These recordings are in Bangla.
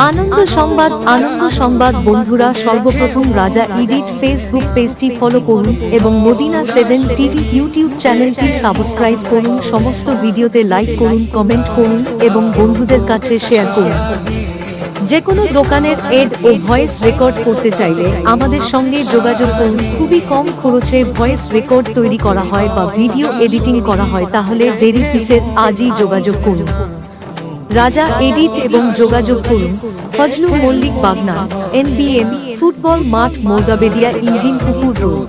আনন্দ সংবাদ বন্ধুরা, সর্বপ্রথম রাজা এডিট ফেসবুক পেজটি ফলো করুন এবং মদিনা 7 টিভি ইউটিউব চ্যানেলটি সাবস্ক্রাইব করুন। সমস্ত ভিডিওতে লাইক করুন, কমেন্ট করুন এবং বন্ধুদের কাছে শেয়ার করুন। যে কোনো দোকানের এড ও ভয়েস রেকর্ড করতে চাইলে আমাদের সঙ্গে যোগাযোগ করুন। খুবই কম খরচে ভয়েস রেকর্ড তৈরি করা হয় বা ভিডিও এডিটিং করা হয়, তাহলে দেরি কিসের, আজই যোগাযোগ করুন। রাজা এডিট এবং যোগাযোগ করুন ফজলু মল্লিক, বাগনান, NBM ফুটবল মাঠ, মোরগাবেদিয়া, ইঞ্জিন পুকুর রোড।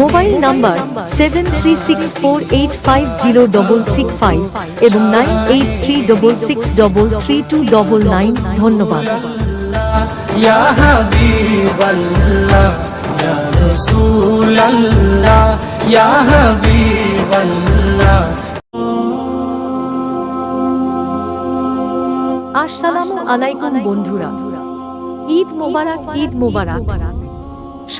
মোবাইল নাম্বার 7364850665 এবং 9836633299। ধন্যবাদ। ইয়া হাবিবাল্লাহ ইয়া রাসূলুল্লাহ ইয়া হাবিবাল্লাহ। আসসালামু আলাইকুম বন্ধুরা, ঈদ মোবারক, ঈদ মোবারক।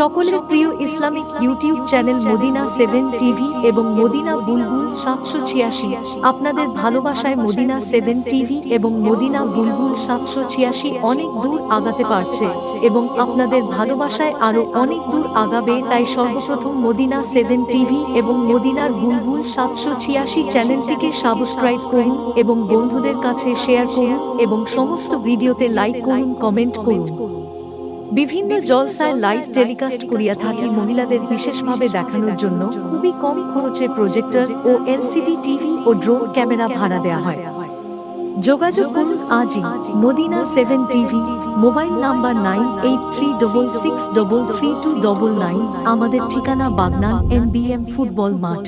সকলের প্রিয় Islamic YouTube channel Madina 7 TV এবং মদিনা বুলবুল 786 আপনাদের ভালোবাসায় মদিনা 7 টিভি এবং মদিনা বুলবুল 786 অনেক দূর আগাতে পারছে এবং আপনাদের ভালোবাসায় আরো অনেক দূর আগাবে। তাই সর্বপ্রথম মদিনা 7 টিভি এবং মদিনার বুলবুল 786 চ্যানেলটিকে সাবস্ক্রাইব করুন এবং বন্ধুদের কাছে শেয়ার করুন এবং সমস্ত ভিডিওতে লাইক করুন, কমেন্ট করুন। বিভিন্ন জলসায় লাইভ টেলিকাস্ট করিয়া থাকি মহিলাদের বিশেষভাবে দেখানোর জন্য। খুবই কম খরচে প্রজেক্টর ও LCD টিভি ও ড্রোন ক্যামেরা ভাড়া দেওয়া হয়। যোগাযোগ করুন আজই মদিনা 7 টিভি। Mobile number 9836633299। আমাদের ঠিকানা বাগনান, NBM ফুটবল মাঠ,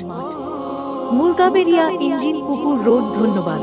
মুরগাবেড়িয়া, ইঞ্জিন পুকুর রোড। ধন্যবাদ।